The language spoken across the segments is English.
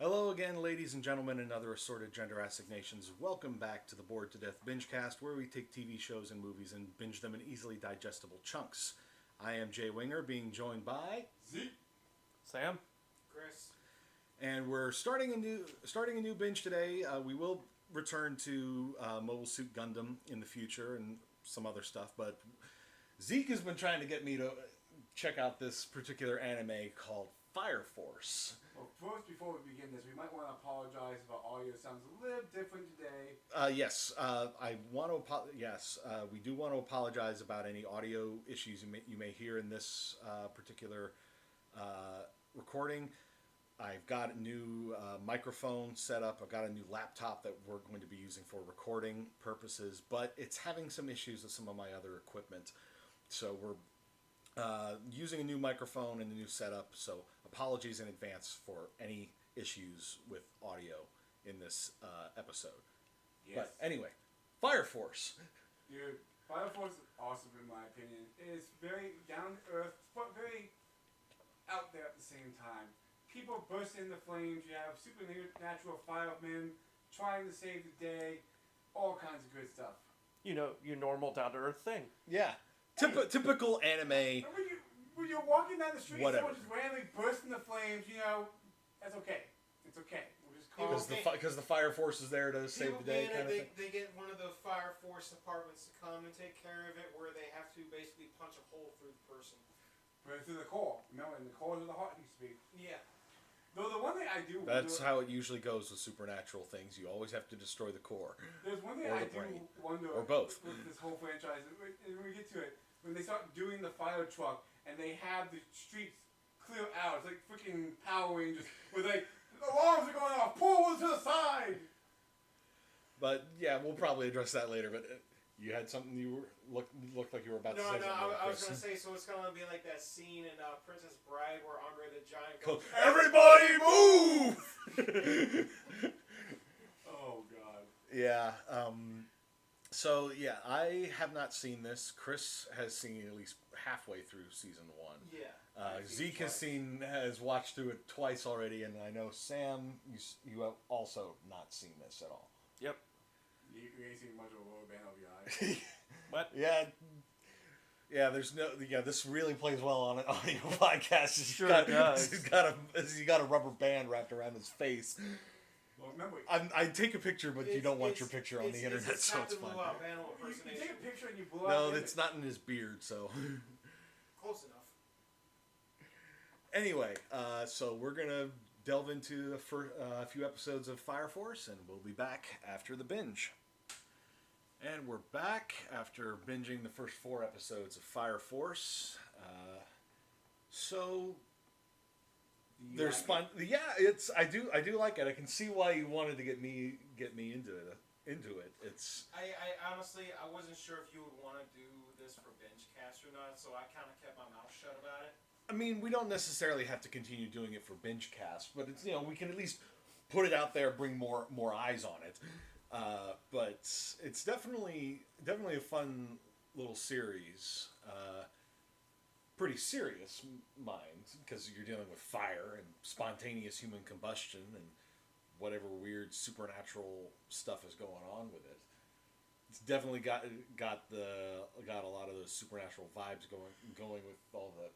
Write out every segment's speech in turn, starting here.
Hello again, ladies and gentlemen, and other assorted gender assignations. Welcome back to the Bored to Death Bingecast, where we take TV shows and movies and binge them in easily digestible chunks. I am Jay Winger, being joined by Zeke, Sam, Chris, and we're starting a new binge today. We will return to Mobile Suit Gundam in the future and some other stuff, but Zeke has been trying to get me to check out this particular anime called Fire Force. Well, first, before we begin this, we might want to apologize if our audio sounds a little different today. Yes, we do want to apologize about any audio issues you may hear in this particular recording. I've got a new microphone set up. I've got a new laptop that we're going to be using for recording purposes, but it's having some issues with some of my other equipment. So we're using a new microphone and a new setup, so apologies in advance for any issues with audio in this episode. Yes. But anyway, Fire Force. Dude, Fire Force is awesome in my opinion. It is very down to earth, but very out there at the same time. People burst into flames, you have supernatural firemen trying to save the day, all kinds of good stuff. you know, your normal down-to-earth thing. Yeah. Typical anime. And when you're walking down the street, Whatever. someone just randomly bursts into flames, that's okay. It's okay. We'll just call Because the Fire Force is there to save the day, kind of thing. They get one of the Fire Force departments to come and take care of it, where they have to basically punch a hole through the person. Right through the core. No, in the core of the heart, you speak. Yeah. Though the one thing I do That's how it usually goes with supernatural things. You always have to destroy the core. There's one thing Or I the do brain. wonder Or both. with this whole franchise, and when we get to it, when they start doing the fire truck and they have the streets clear out, it's like freaking Power Rangers, where the alarms are going off, pull to the side. But yeah, we'll probably address that later. But you had something you looked like you were about to say something. I was Chris. going to say, so it's going to be like that scene in Princess Bride where Andre the Giant Go, goes, everybody move! Oh God. Yeah. So yeah, I have not seen this. Chris has seen at least halfway through season 1. yeah. I've seen Zeke it has watched through it twice already, and I know Sam, you have also not seen this at all. Yep. You ain't seen much of a rubber band over your eye. What? Yeah. This really plays well on an audio podcast. Sure it does. He's got a rubber band wrapped around his face. Well, remember, I take a picture, but you don't want your picture on the internet, it's so it's fine. Captain Lou Albano you impersonation. take a picture and you blow out No, the it's image. not in his beard, so. Close enough. Anyway, so we're gonna delve into a few episodes of Fire Force, and we'll be back after the binge. And we're back after binging the first 4 episodes of Fire Force. So there's fun. Yeah, I do like it. I can see why you wanted to get me into it. It's. I honestly, I wasn't sure if you would want to do this for Bingecast or not, so I kind of kept my mouth shut about it. I mean, we don't necessarily have to continue doing it for Bingecast, but it's we can at least put it out there, bring more eyes on it. But it's definitely a fun little series. Pretty serious, mind, because you're dealing with fire and spontaneous human combustion and whatever weird supernatural stuff is going on with it. It's definitely got a lot of those supernatural vibes going with all the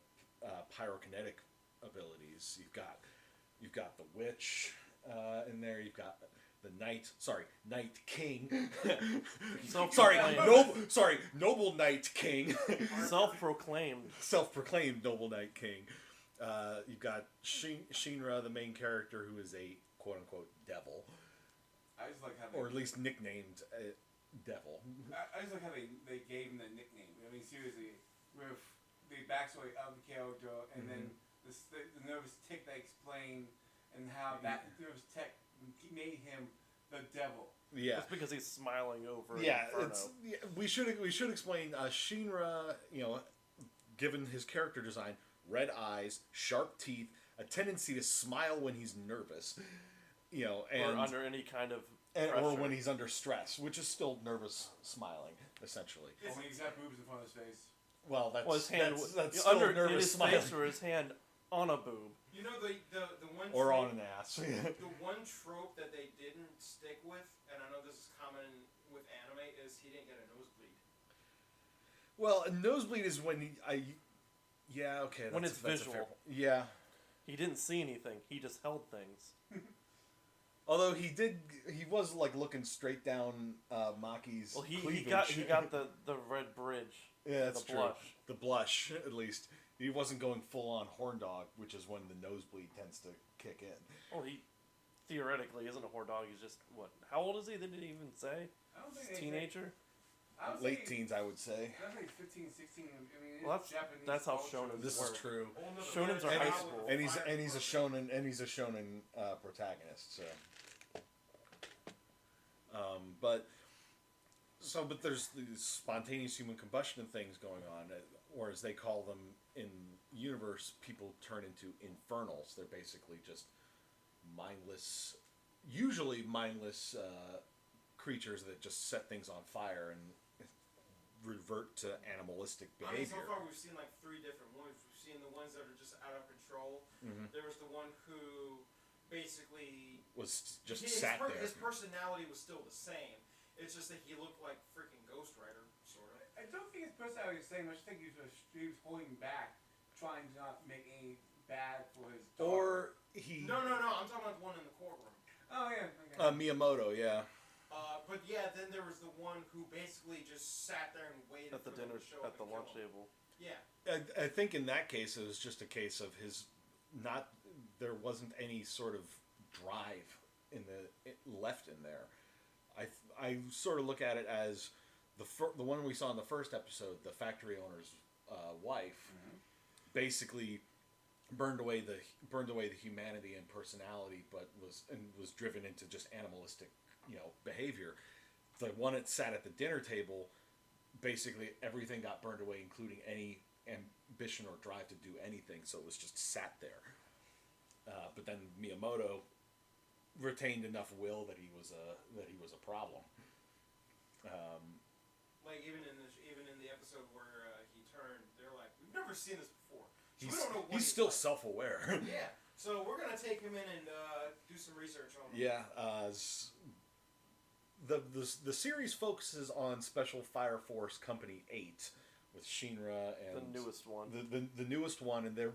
pyrokinetic abilities. You've got the witch in there. You've got the Night King. Noble Night King. Self-proclaimed Noble Night King. You've got Shinra, the main character, who is a quote-unquote devil. I just like how Or at least nicknamed devil. I just like how they gave him the nickname. I mean, seriously, with the backstory of the character, and then the nervous tick they explained, and how that nervous tick made him the devil. Yeah, That's because he's smiling over yeah. Inferno. We should explain Shinra. Given his character design, red eyes, sharp teeth, a tendency to smile when he's nervous. And or under any kind of or when he's under stress, which is still nervous smiling, essentially. Only he's got boobs in front of his face. Well, his hand that's still under nervous his smiling. face or his hand on a boob. You know the one Or trait, on an gas. The one trope that they didn't stick with, and I know this is common with anime, is he didn't get a nosebleed. Well, a nosebleed is when yeah, okay. When that's it's a fair visual. point. Yeah. He didn't see anything. He just held things. Although he was like looking straight down Maki's Well, he cleavage. got the red bridge. Yeah, that's the true. blush. The blush, at least. He wasn't going full on horn dog, which is when the nosebleed tends to kick in. Well, he theoretically isn't a horn dog. He's just what? How old is he? They didn't even say. I don't think He's a they teenager. I would Late say, teens, I would say. I think 15, 16. I mean, Well, it's Japanese. that's how culture. shonen This work. is true. Shonens are And high he's, school. and he's a shonen protagonist. But there's these spontaneous human combustion things going on, or as they call them in universe, people turn into infernals. They're basically just mindless, usually mindless creatures that just set things on fire and revert to animalistic I mean, so behavior. far we've seen like 3 different ones. We've seen the ones that are just out of control. Mhm. There was the one who basically Was just his sat there. His personality was still the same. It's just that he looked like freaking Ghost Rider, sort of. I don't think his personality was the same. I just think he was holding back, trying to not make any bad for his daughter. Or he. No. I'm talking about the one in the courtroom. Oh, yeah. Okay. Miyamoto, yeah. But yeah, then there was the one who basically just sat there and waited At the for them dinner, to show up at the and lunch kill him. table. Yeah. I think in that case it was just a case of his not. There wasn't any sort of drive left in there. I sort of look at it as the one we saw in the first episode, the factory owner's wife, basically burned away the humanity and personality, but was driven into just animalistic, behavior. The one that sat at the dinner table, basically everything got burned away, including any ambition or drive to do anything. So it was just sat there. But then Miyamoto retained enough will that he was a problem. Like even in the episode where he turned, they're like, we've never seen this before. So we He's don't know what he's still like. self-aware. Yeah. So we're gonna take him in and do some research on him. Yeah. The series focuses on Special Fire Force Company 8 with Shinra and The newest one. The newest one, and they're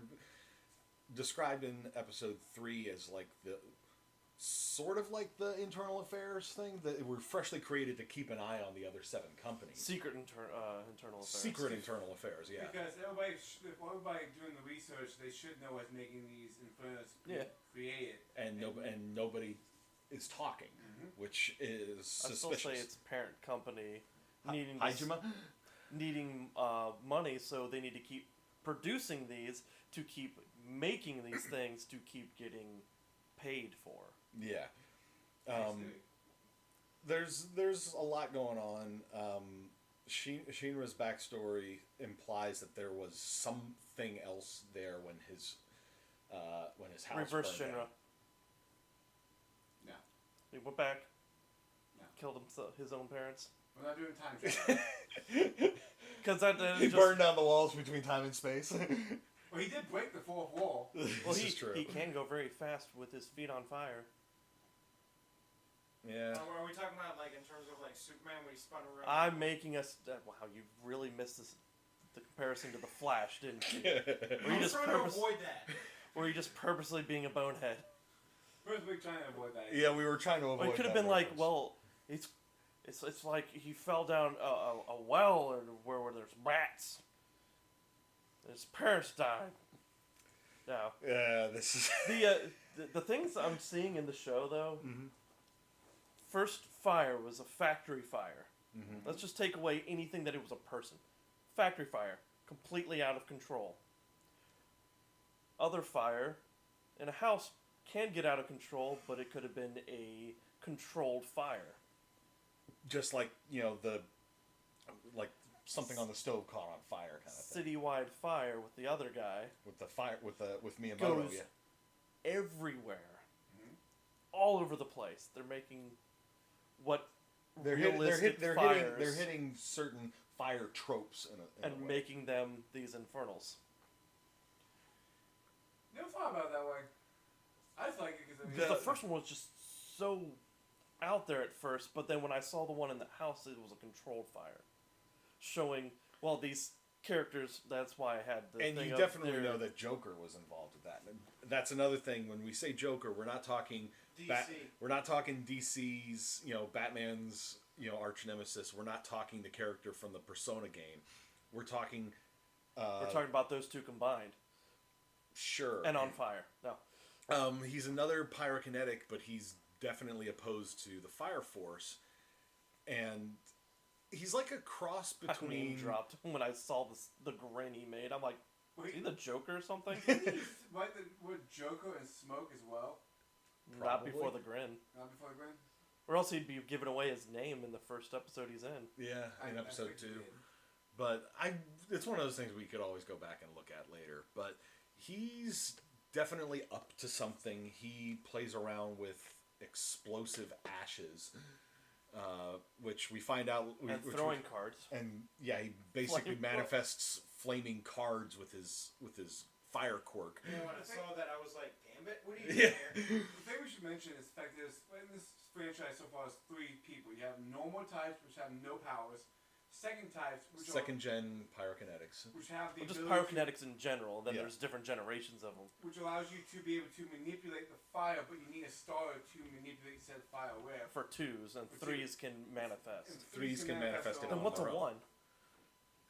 described in episode 3 as like the sort of like the internal affairs thing that were freshly created to keep an eye on the other 7 companies. Secret internal affairs. Secret internal affairs, yeah. Because everybody doing the research, they should know what's making these infernos created. And nobody is talking, which is I still suspicious. say it's parent company needing Hajima? needing money, so they need to keep producing these to keep making these things to keep getting paid for. Yeah. There's a lot going on. Shinra's backstory implies that there was something else there when his house Reverse burned Shinra. down. No. He went back. No. Killed his own parents. We're not doing time travel. Because that He just, burned down the walls between time and space. Well, he did break the 4th wall. well, This is true. he can go very fast with his feet on fire. Yeah. Are we talking about like in terms of like Superman when he spun around? I'm making us. Wow, you really missed the comparison to the Flash, didn't you? Were you I'm just trying to avoid that. Were you just purposely being a bonehead? First, we're trying to avoid that. Yeah, we were trying to avoid. Well, it could have that been like, reference. well, it's like he fell down a well or where there's rats. His parents died. No. Yeah, this is. The things I'm seeing in the show though. Mhm. First fire was a factory fire. Mhm. Let's just take away anything that it was a person. Factory fire, completely out of control. Other fire in a house can get out of control, but it could have been a controlled fire. Just like like something on the stove caught on fire kind of thing. Citywide fire with the other guy with Miyamoto. goes Yeah. everywhere, all over the place. They're making what They're realistic fires they're hitting certain fire tropes in a and way. making them these infernals. Never thought about it that way. I just like it because first one was just so out there at first, but then when I saw the one in the house, it was a controlled fire, showing these characters. That's why I had the. And thing you up definitely there. know that Joker was involved with that. And that's another thing. When we say Joker, we're not talking DC. we're not talking DC's, Batman's, arch nemesis. We're not talking the character from the Persona game. We're talking. We're talking about those two combined. Sure. And on fire. No. He's another pyrokinetic, but he's definitely opposed to the Fire Force, and he's like a cross I between. name dropped when I saw the grin he made. I'm like, is he the Joker or something? Didn't he write the word Joker and smoke as well? Not Probably. before the grin. Not before the grin? Or else he'd be giving away his name in the first episode he's in. Yeah, in I episode think he 2. did. But it's one of those things we could always go back and look at later. But he's definitely up to something. He plays around with explosive ashes, which we find out. And throwing cards. And yeah, he basically Flame- manifests flaming cards with his fire quirk. You know, when I saw that, I was like, damn it, what are you Yeah. doing here? The thing we should mention is the fact is, in this franchise so far is 3 people. You have normal types, which have no powers. Second types, which Second gen pyrokinetics. which have the Well, just ability pyrokinetics in general. Then Yeah. there's different generations of them. which allows you to be able to manipulate the fire, but you need a starter to manipulate said fire. Where For 2s, and For 3s can manifest. and Threes can manifest it Then on what's a their own. 1?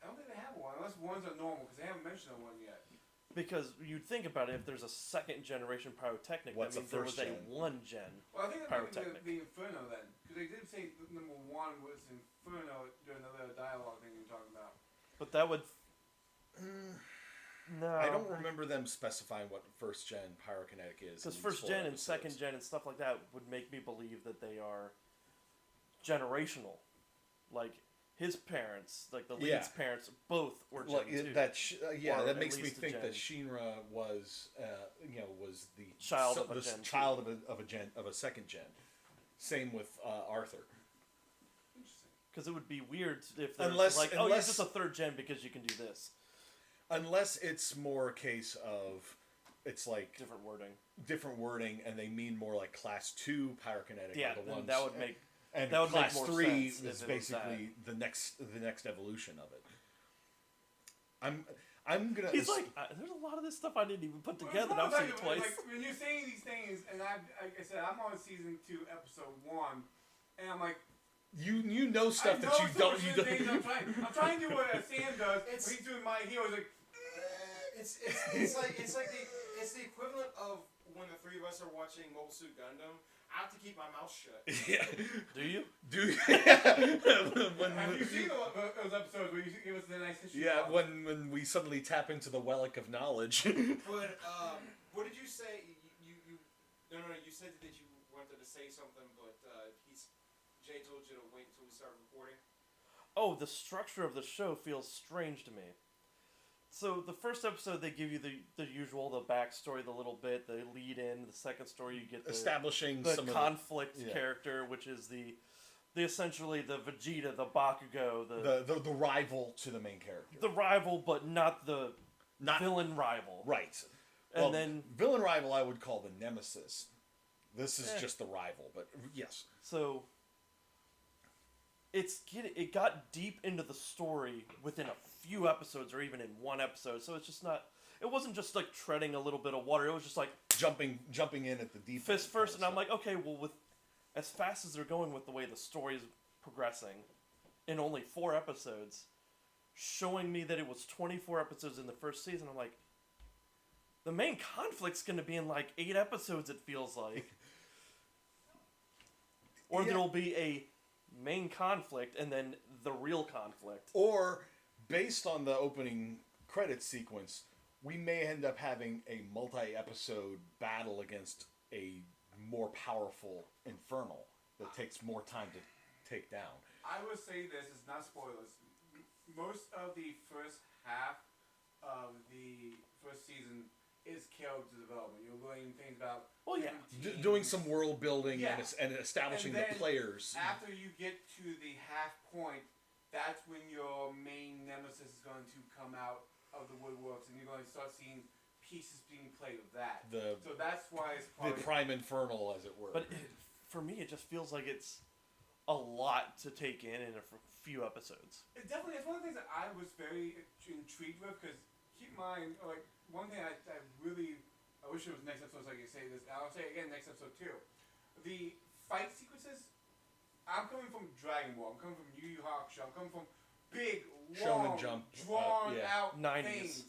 I don't think they have one, unless ones are normal, because they haven't mentioned a one yet. Because you'd think about it, if there's a second generation pyrotechnic, What's that a means there was first a gen? 1 gen. Well, I think that might be Pyrotechnic. the Inferno then, because they did say that number 1 was Inferno during the little dialogue thing you're talking about. But that would. No. I don't remember them specifying what first gen pyrokinetic is. Because in these first 4 gen and episodes. second gen and stuff like that would make me believe that they are generational. Like his parents, like the lead's Yeah. parents, both were Gen Like, 2. yeah, Or that at makes me least a think gen. that Shinra was, was the Child of a the Gen 2. child of a second gen. Same with Arthur. Interesting. Because it would be weird if there's Unless- like, oh, you're unless- just a third gen because you can do this. Unless it's more a case of it's like Different wording. and they mean more like class 2 pyrokinetic. Yeah, are the then ones, that would make. and that would make class more 3 sense if is it was that. basically the next evolution of it. I'm gonna. He's like, there's a lot of this stuff I didn't even put Well, together. it's and I've not seen it like- twice. Like, when you're saying these things, and like I said, I'm on season 2, episode 1, and I'm like, you know stuff I that know you so don't. much You of the things don't. I'm trying to do what Sam does. It's- When he's doing my heroes, like, It's like the equivalent of when the 3 of us are watching Mobile Suit Gundam. I have to keep my mouth shut. Yeah. Do you? have you seen those episodes where you give us the nice history? Yeah, of- when we suddenly tap into the Wellick of knowledge. But what did you say? No. You said that you wanted to say something, but Jay told you to wait until we start recording. Oh, the structure of the show feels strange to me. So the first episode they give you the usual, the backstory, the little bit, the lead in. The second story you get Establishing the some conflict yeah. character, which is the essentially the Vegeta, the Bakugo, the rival to the main character. the rival, but not the Not villain rival. right. And Well, then villain rival I would call the nemesis. This is Eh. just the rival, but yes. so it got deep into the story within a few episodes, or even in one episode. So it's just not. It wasn't just like treading a little bit of water. It was just like Jumping in at the deep fist end first, kind and of I'm like, okay, well, with as fast as they're going with the way the story is progressing, in only 4 episodes, showing me that it was 24 episodes in the first season, I'm like, the main conflict's going to be in like 8 episodes. It feels like, or Yeah. there'll be a main conflict and then the real conflict. Or, based on the opening credit sequence, we may end up having a multi-episode battle against a more powerful Infernal that takes more time to take down. I would say this is not spoilers. Most of the first half of the first season is character development. You're learning things about Well, yeah. different Doing teams. some world building Yeah. and establishing And the then players. After you get to the half point, that's when your main nemesis is going to come out of the woodworks, and you're going to start seeing pieces being played with that. The So that's why it's probably... prime infernal, as it were. But for me, it just feels like it's a lot to take in a few episodes. It definitely, it's one of the things that I was very intrigued with, because keep in mind, like, one thing I wish it was next episode so I could say this, and I'll say it again next episode too. The fight sequences, I'm coming from Dragon Ball, I'm coming from Yu Yu Hakusho, I'm coming from big, long, Shonen Jump, drawn out 90s. things.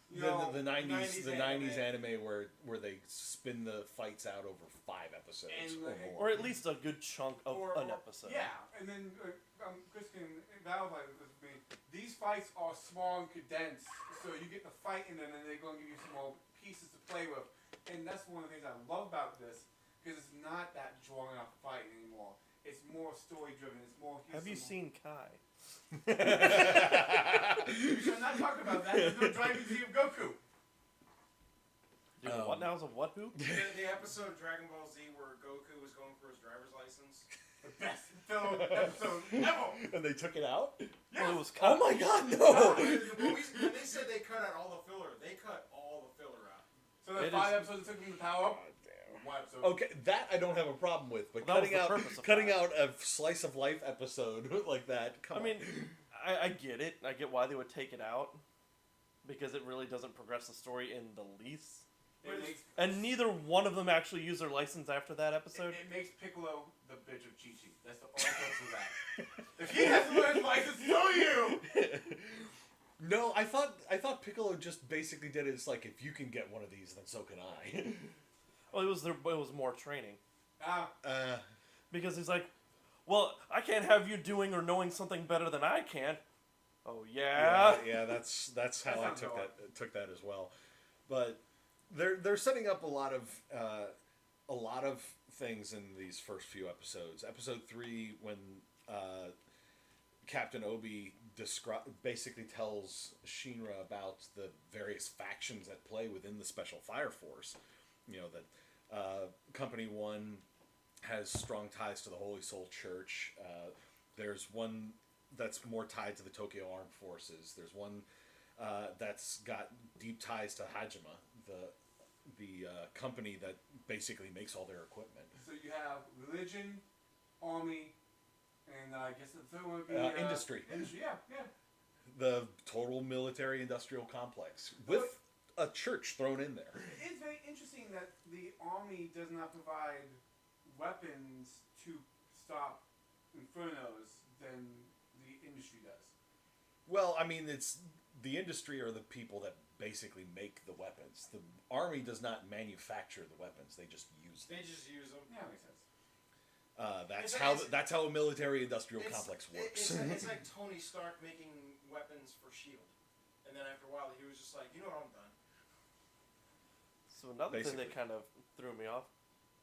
You the know, 90s anime where they spin the fights out over 5 episodes And, or like, more. Or at least a good chunk of an episode. Yeah, and then Chris can validate with me. These fights are small and condensed, so you get the fight in them, and they're going to give you some more pieces to play with. And that's one of the things I love about this, because it's not that drawn out fight anymore. It's more story driven. It's more. Have you seen Kai? We should not talk about that. There's no Dragon Z of Goku. Dude, what now is a what who? The episode of Dragon Ball Z where Goku was going for his driver's license. The best film episode ever. And they took it out? Well, it was Oh cut. my god, no! When they said they cut out all the filler, they cut all the filler out. So the It 5 is- episodes it took him to power up. God damn. One episode. Okay, that I don't have a problem with, but Well, that was cutting the out purpose of cutting that. out a slice of life episode like that. Come I on. mean, I get it. I get why they would take it out. Because it really doesn't progress the story in the least. It makes, And neither one of them actually use their license after that episode. it makes Piccolo the bitch of Chi-Chi. That's the only purpose of that. If he has to learn his license, so you! No, I thought Piccolo just basically did it. It's like, if you can get one of these, then so can I. Well, it was more training. Uh, Because he's like, well, I can't have you doing or knowing something better than I can. Oh yeah, that's how That I sounds took that as well. But they're setting up a lot of things in these first few episodes. Episode 3, when Captain Obi basically tells Shinra about the various factions at play within the Special Fire Force. You know, that Company 1 has strong ties to the Holy Soul Church. There's one that's more tied to the Tokyo Armed Forces. There's one that's got deep ties to Hajime, the company that basically makes all their equipment. So you have religion, army, and I guess the third one would be... Industry. Industry, yeah. The total military-industrial complex with a church thrown in there. It is very interesting that the army does not provide weapons to stop infernos than the industry does. Well, I mean, it's the industry are the people that basically make the weapons. The army does not manufacture the weapons; they just use them. They just use them. Yeah, makes sense. That's how a military-industrial complex works. It's like Tony Stark making weapons for S.H.I.E.L.D. And then after a while, he was just like, you know what, I'm done. So another thing Basically. that kind of threw me off,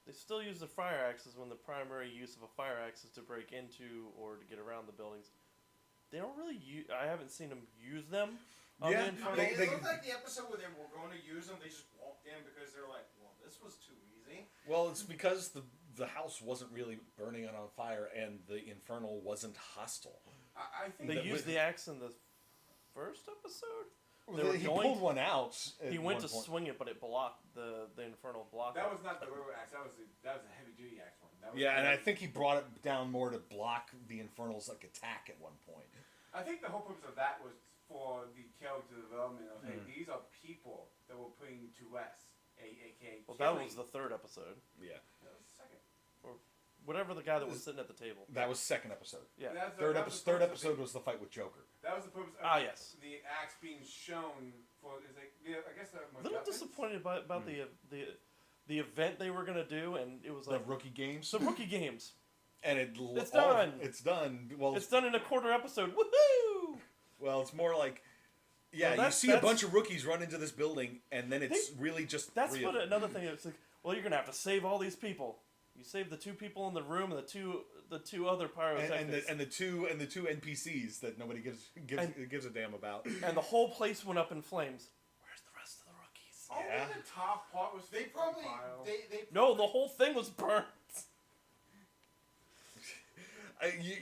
they still use the fire axes when the primary use of a fire axe is to break into or to get around the buildings. They don't really I haven't seen them use them. Yeah, No, They- it looked like the episode where they were going to use them, they just walked in because they're like, well, this was too easy. Well, it's because the house wasn't really burning on fire and the infernal wasn't hostile. I think They that used with- the axe in the first episode. He pulled one out. He went to swing it, but it blocked the infernal block. that was not the railroad axe. That was a heavy duty axe one. That was Yeah, and I think he brought it down more to block the infernal's attack at one point. I think the whole purpose of that was for the character development of hey, these are people that we're putting to rest, aka Well, that killing. was the third episode. Yeah, That was the second. Whatever the guy that was sitting at the table. that was second episode. Yeah. That was Third that was the third purpose of episode was the fight with Joker. That was the purpose of Yes. the axe being shown for. Is like, yeah, I guess that. A little disappointed about the event they were gonna do, and it was The like rookie games, some rookie games. and It's done. It's done. Well, It's done in a quarter episode. Woohoo! well, it's more like, yeah, Well, you that's- see a that's- bunch of rookies run into this building, and then it's really just That's three what of them. another thing. It's like, well, you're gonna have to save all these people. You save the 2 people in the room and the two other pyrotechnics, and the two NPCs that nobody gives a damn about. and the whole place went up in flames. Where's the rest of the rookies? Only Yeah. the top part was. They probably, file. they No, the whole thing was burnt.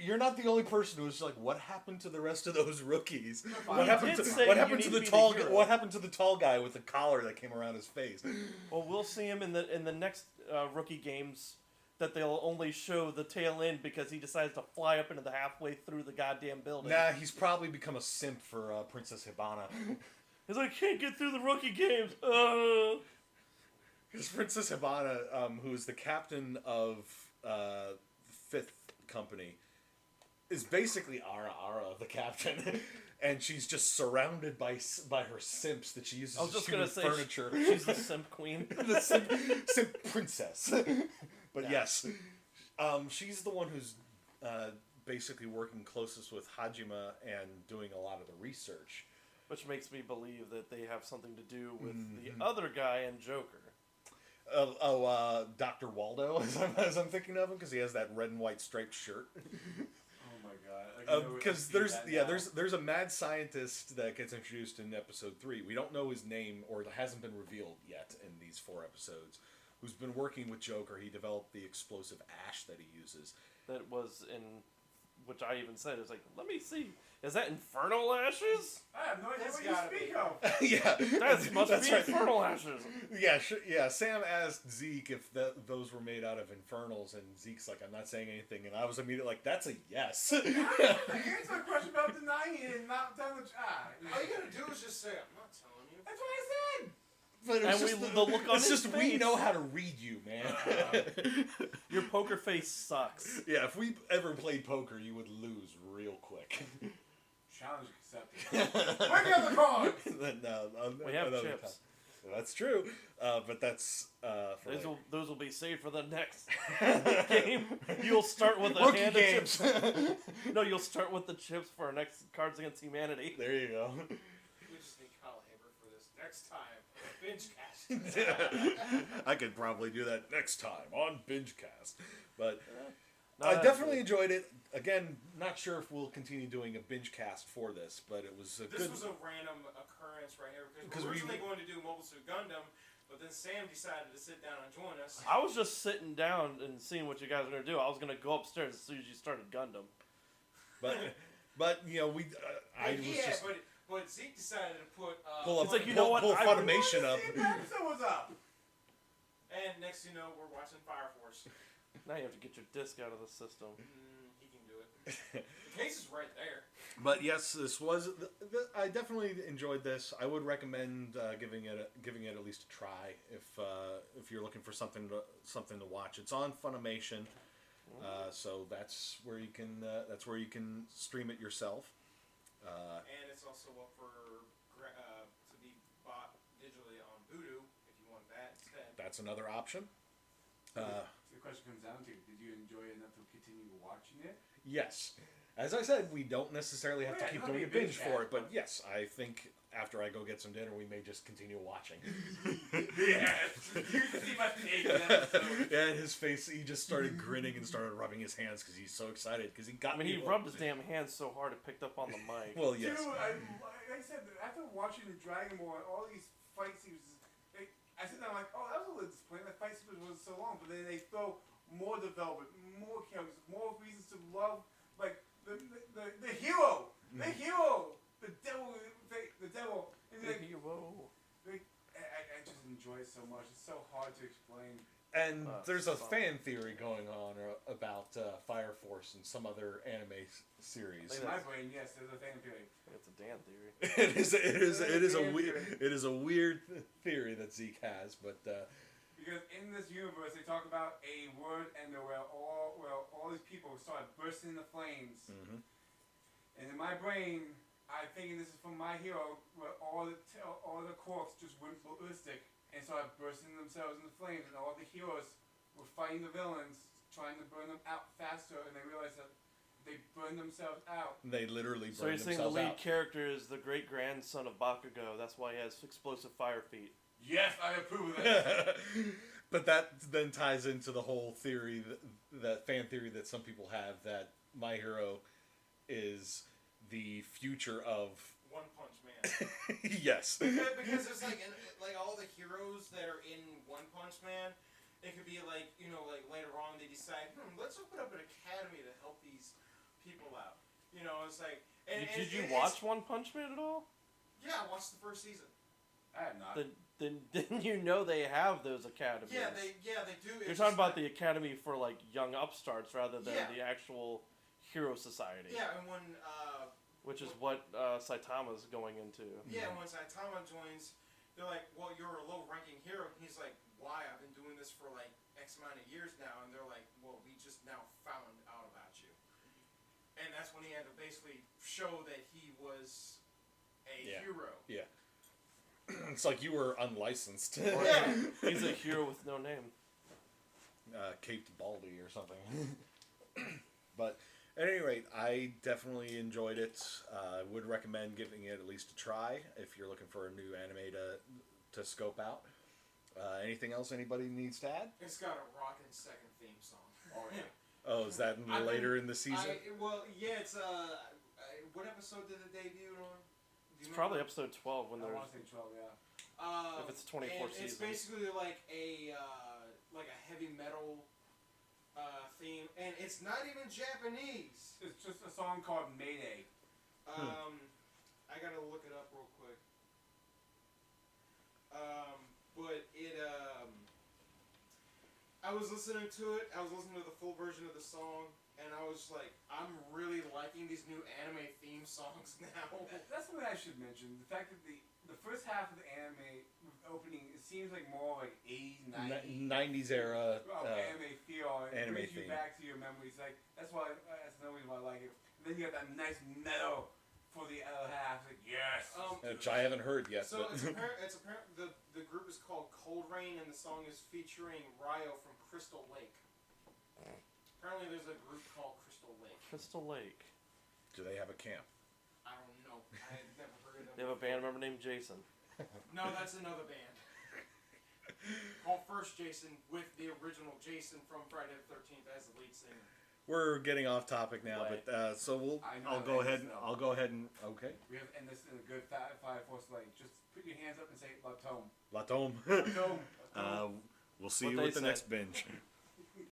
You're not the only person who's like, what happened to the rest of those rookies? Well, What he happened did to say what you happened need to to the be the tall hero. what happened to the tall guy with the collar that came around his face? Well, we'll see him in the next rookie games that they'll only show the tail end because he decides to fly up into the halfway through the goddamn building. Nah, he's probably become a simp for Princess Hibana. He's like, I can't get through the rookie games. Because Princess Hibana, who's the captain of the Fifth Company, is basically Ara, the captain, and she's just surrounded by her simps that she uses I was as just gonna say furniture. she's the simp queen. The simp princess. But yes, she's the one who's basically working closest with Hajime and doing a lot of the research. Which makes me believe that they have something to do with the other guy and Joker. Dr. Waldo, as I'm thinking of him, because he has that red and white striped shirt. Oh my god! Because there's a mad scientist that gets introduced in episode 3. We don't know his name, or it hasn't been revealed yet in these 4 episodes. Who's been working with Joker? He developed the explosive ash that he uses. That was in, which I even said, it's like, let me see. Is that infernal ashes? I have no idea That's what you gotta speak be. of. Yeah, That must that's be right. infernal ashes. Yeah. Sam asked Zeke if those were made out of infernals, and Zeke's like, "I'm not saying anything," and I was immediately like, "That's a yes." Answer a question about denying it and not telling the All you gotta do is just say, I'm not telling you. That's what I said. But it's And just the look on it's his just we face. know how to read you, man. Your poker face sucks. Yeah, if we ever played poker, you would lose real quick. Challenge accepted. Bring the other card. We have another chips. time. That's true, but that's for Those will be saved for the next game. You'll start with a rookie hand games. of chips. No, you'll start with the chips for our next Cards Against Humanity. There you go. We just need Kyle Haber for this next time. Bingecast. I could probably do that next time on Bingecast, but No, I that's definitely good. enjoyed it. Again, not sure if we'll continue doing a Bingecast for this, but it was a This good. was a random occurrence right here because 'Cause we we- were originally going to do Mobile Suit Gundam, but then Sam decided to sit down and join us. I was just sitting down and seeing what you guys were gonna do. I was gonna go upstairs as soon as you started Gundam. But you know, I was Yeah, just but Zeke decided to put pull up, It's like, you know what, pull I Funimation up. The episode was up. and next thing you know, we're watching Fire Force. Now you have to get your disc out of the system. He can do it. The case is right there. But yes, this was. I definitely enjoyed this. I would recommend giving it at least a try if you're looking for something to watch. It's on Funimation, so that's where you can stream it yourself. And it's also up for to be bought digitally on Voodoo if you want that instead. That's another option. So the question comes down to: did you enjoy it enough to continue watching it? Yes. As I said, we don't necessarily have to keep doing a binge for it, but yes, I think after I go get some dinner, we may just continue watching. Yeah. You see my face in that episode. Yeah, and his face, he just started grinning and started rubbing his hands because he's so excited because he got I mean, he me rubbed his damn hands so hard it picked up on the mic. Well, yes. Dude, like I said, after watching the Dragon Ball and all these fight scenes, I sit there like, oh, that was a little disappointing. That fight sequence was so long, but then they throw more development, more characters, more reasons to love, like the hero, the hero, the devil, the devil. And The like, hero. I just enjoy it so much. It's so hard to explain. And there's a fun. fan theory going on about Fire Force and some other anime series. In my brain, yes, there's a fan theory. It's a Dan theory. It is a weird theory that Zeke has, but Because in this universe, they talk about a word and where all these people started bursting into flames. mhm. And in my brain, I'm thinking this is from My Hero, where all the corpses just went ballistic and started bursting themselves into flames, and all the heroes were fighting the villains, trying to burn them out faster, and they realized that they burned themselves out. They literally So you're burned saying the themselves lead out. character is the great grandson of Bakugo? That's why he has explosive fire feet. Yes, I approve of that. But that then ties into the whole theory, that fan theory that some people have, that My Hero is the future of. One Punch Man. Yes. Because it's like all the heroes that are in One Punch Man, it could be like, like later on they decide, let's open up an academy to help these You know, it's like. Did you watch One Punch Man at all? Yeah, I watched the first season. I have not. Then you know they have those academies. Yeah, they do. You're talking about the academy for like young upstarts rather than Yeah. the actual hero society. Yeah, and when which is what Saitama's going into. yeah, when Saitama joins, they're like, "Well, you're a low-ranking hero." And he's like, "Why? I've been doing this for like X amount of years now." And they're like, "Well, we just now found out about you." And that's when he had to basically show that he was a hero. Yeah. It's like you were unlicensed. Yeah. He's a hero with no name. Caped Baldy or something. But at any rate, I definitely enjoyed it. Would recommend giving it at least a try if you're looking for a new anime to scope out. Anything else anybody needs to add? It's got a rockin' second theme song. Oh yeah. Oh, is that later in the season? It's what episode did it debut on? It's probably episode 12 when I there's. want to say 12. Yeah. If it's 24 and it's seasons. basically like a heavy metal theme, and it's not even Japanese. It's just a song called Mayday. I gotta look it up real quick. But it I was listening to it. I was listening to the full version of the song, and I was like, I'm really liking these new anime theme songs now. That's something I should mention. The fact that the first half of the anime opening, it seems like more like 80s, 90s. 90s era. Anime feel. It anime brings you theme. back to your memories. Like that's another reason why I like it. And then you got that nice metal for the other half. Like yes. Which I haven't heard yet. So but it's apparent the group is called Cold Rain, and the song is featuring Ryo from Crystal Lake. Apparently, there's a group called Crystal Lake. Crystal Lake. Do they have a camp? I don't know. I had never heard of them. They have a band member named Jason. No, that's another band. Called First Jason, with the original Jason from Friday the 13th as the lead singer. We're getting off topic now, Right. but so I'll go ahead and okay. We have to end this in a good 5-4 like just put your hands up and say La Tome. La Tome. La Tome. We'll see What you they with the said. next binge.